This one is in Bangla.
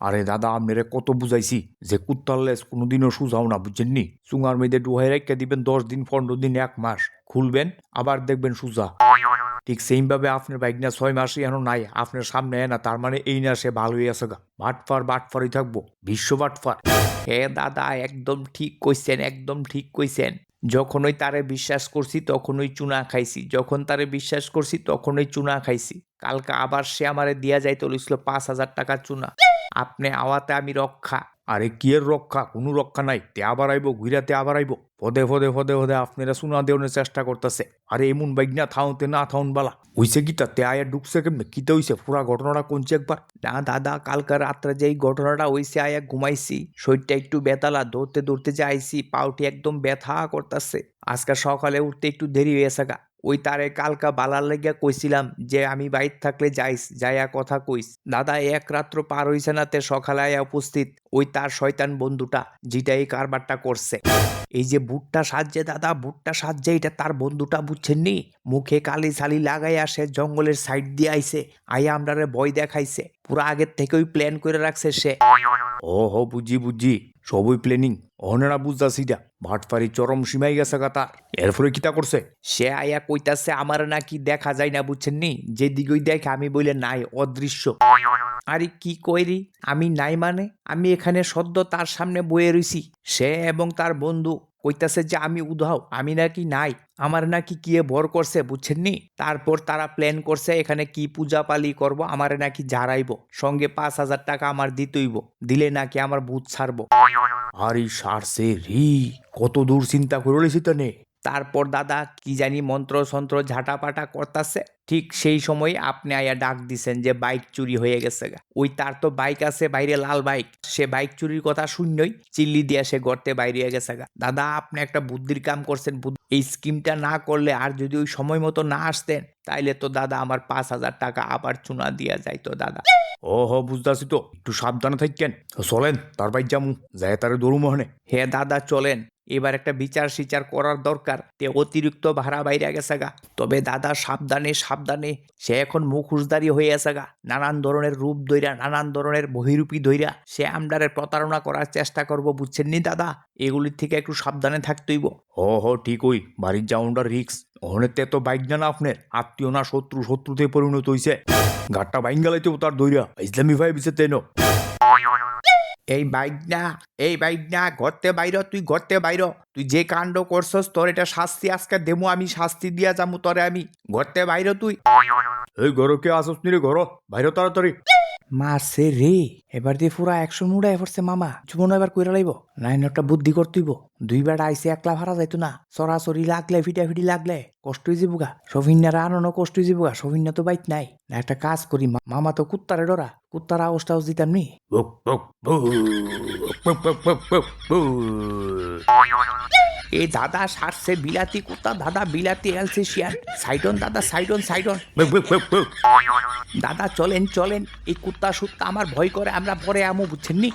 আরে দাদা আপনারে কত বুঝাইছি যে কুত্তার লেজ কোনোদিনও সুজাও না, বুঝছেননি? চুঙার মেয়েদে ডুহাই রেখে দিবেন 10 দিন 15 দিন 1 মাস, খুলবেন আবার দেখবেন সুজা। ঠিক সেইম ভাবে আপনার বাইক না 6 মাসই এখনো নাই, আপনার সামনে না, তার মানে এই না সে ভালোই আছে গা। বাটফার বাটফারই থাকবো, বিশ্ব বাটফার। হে দাদা একদম ঠিক কইছেন, একদম ঠিক কইছেন। যখনই তারে বিশ্বাস করছি তখনই চুনা খাইছি, যখন তারে বিশ্বাস করছি তখনই চুনা খাইছি। কালকে আবার সে আমারে দিয়া যাইতে লইছিল 5,000 টাকা চুনা। আপনি আওয়াতে আমি রক্ষা। আরে কি এর রক্ষা? কোনো রক্ষা নাই, তে আবার আইব, ঘুরাতে আবার আইব। পদে পদে পদে পদে আপনারা চুনা দেওয়ার চেষ্টা করতেছে। আরে এমন বাইক না থাউতে না থাউন বালা হইছে কিটা, তে আয়া ঢুকছে কেমনে, কিতে হইছে, পুরা ঘটনাটা কোনছে একবার। না দাদা, কালকে রাত্রে যেই ঘটনাটা হইছে, আয়া ঘুমাইছি, শরীরটা একটু বেতালা, দৌড়তে দৌড়তে যে আইছি, পাউটি একদম ব্যথা করতেছে। আজকে সকালে উঠতে একটু দেরি হয়েছে গা। ওই তারে কালকা বালার লাগিয়া কইছিলাম যে আমি বাইর থাকলে যাইস, যাইয়া কথা কইস। দাদা এক রাত্র পার হইছে না, তে সকালে আয়া উপস্থিত ওই তার শয়তান বন্ধুটা, যেটা এই কারবারটা করছে। এই যে ভুট্টা সাজছে দাদা, ভুট্টা সাজছে, এটা তার বন্ধুটা, বুঝছেননি? মুখে কালি সালি লাগাইয়া সে জঙ্গলের সাইড দিয়ে আইছে, আইয়া আমরারে ভয় দেখাইছে। পুরা আগের থেকে ওই প্ল্যান করে রাখছে সে। ও হো, বুঝি বুঝি, সবই প্ল্যানিং। অহনেরা বুঝতাছি এটা, ভাটফারি চরম সীমাই গেছে গাতা। এরপরে কিতা করছে? সে আয়া কইতাছে আমার নাকি দেখা যায় না, বুঝছেননি? যেদিকেই দেখে আমি বলে নাই, অদৃশ্য। আরে কি কইরি আমি নাই মানে? আমি এখানে সদ্য তার সামনে বয়ে রইছি, সে এবং তার বন্ধু কইতাছে যে আমি উধাও, আমি নাকি নাই, আমার নাকি কি ভর করছে, বুঝছেননি? তারপর তারা প্ল্যান করছে এখানে কি পূজা পালি করব, আমারে নাকি ঝাড়াইব, সঙ্গে 5,000 টাকা আমার দিতেইব, দিলে নাকি আমার ভূত ছাড়বো। আরে সারছে রি, কত দূর চিন্তা করে লইছি তা নে। তারপর দাদা কি জানি মন্ত্র সন্ত্র ঝাঁটাপাটা করতাছে, ঠিক সেই সময় আপনি আয়া ডাক দিছেন যে বাইক চুরি হয়ে গেছে গা। ওই তার তো বাইক আছে বাইরে, লাল বাইক, সে বাইক চুরির কথা শূন্যই চিল্লি দিয়া সে গর্তে বাইরে গেছে গা। দাদা আপনি একটা বুদ্ধির কাম করছেন, এই স্কিমটা না করলে আর যদি ওই সময় মতো না আসতেন, তাইলে তো দাদা আমার 5,000 টাকা আবার চুনা দিয়া যাইতো দাদা। ও হো, বুঝতেছি তো, একটু সাবধানে থাকেন। চলেন তার বাইক জামু, যায় তারে দরু মহনে। হে দাদা চলেন, এবার একটা বিচার সিচার করার দরকার, তে অতিরিক্ত ভাড়া বাইরে গেছে গা। তবে দাদা সাবধানে সাবধানে, সে এখন মুখোশধারী হয়ে আছে গা, নানান ধরনের রূপ ধইরা, নানান ধরনের বহিরূপী ধইরা সে আমদারে প্রতারণা করার চেষ্টা করব, বুঝছেন নি দাদা? এগুলির থেকে একটু সাবধানে থাকতেইব। হ হ ঠিক ওই, বাড়ির যাউন্ডার রিক্স। ওহনেতে তো বাইক না আপনার আত্মীয় না শত্রু, শত্রুতে পরিণত হইছে। গাট্টা বাইন গালাইতে তার দইরা ইসলামী ভাই বিছে তেন। এই বাইক না, এই বাইক না, ঘরতে বাইর, তুই ঘরতে বাইর। তুই যে কাণ্ড করছস তোর এটা শাস্তি আজকে দেমু, আমি শাস্তি দিয়া যামু তরে, আমি ঘরতে বাইর তুই। এই ঘর কে আসস নি রে, ঘর বাইর তাড়াতাড়ি। মারছে রে, এবার দিয়ে পুরা 100 মুড়ায় পড়ছে মামা, জীবন এবার কইরা লাইব। নাইন একটা বুদ্ধি করতেইব, 2 বার আইসে একলা ভাড়া যাইতো না, সরাসরি লাগলে ফিটাফিটি লাগলে কষ্ট হয়ে যাবো গা। সভিন্যারা আনো কষ্ট হয়ে যাবো গা, সভিন্যা তো বাইক নাই। না একটা কাজ করি, মামা তো কুত্তারে ডরা, কুত্তার আওয়াজ টাওয়াজ দিতাম নি। এই দাদা সারছে বিলাতি কুত্তা, দাদা বিলাতি অ্যালসেশিয়ান, সাইডন দাদা, সাইডন সাইডন। দাদা চলেন চলেন, এই কুত্তা সুত্তা আমার ভয় করে, আমরা পরে আমু, বুঝছেন নি?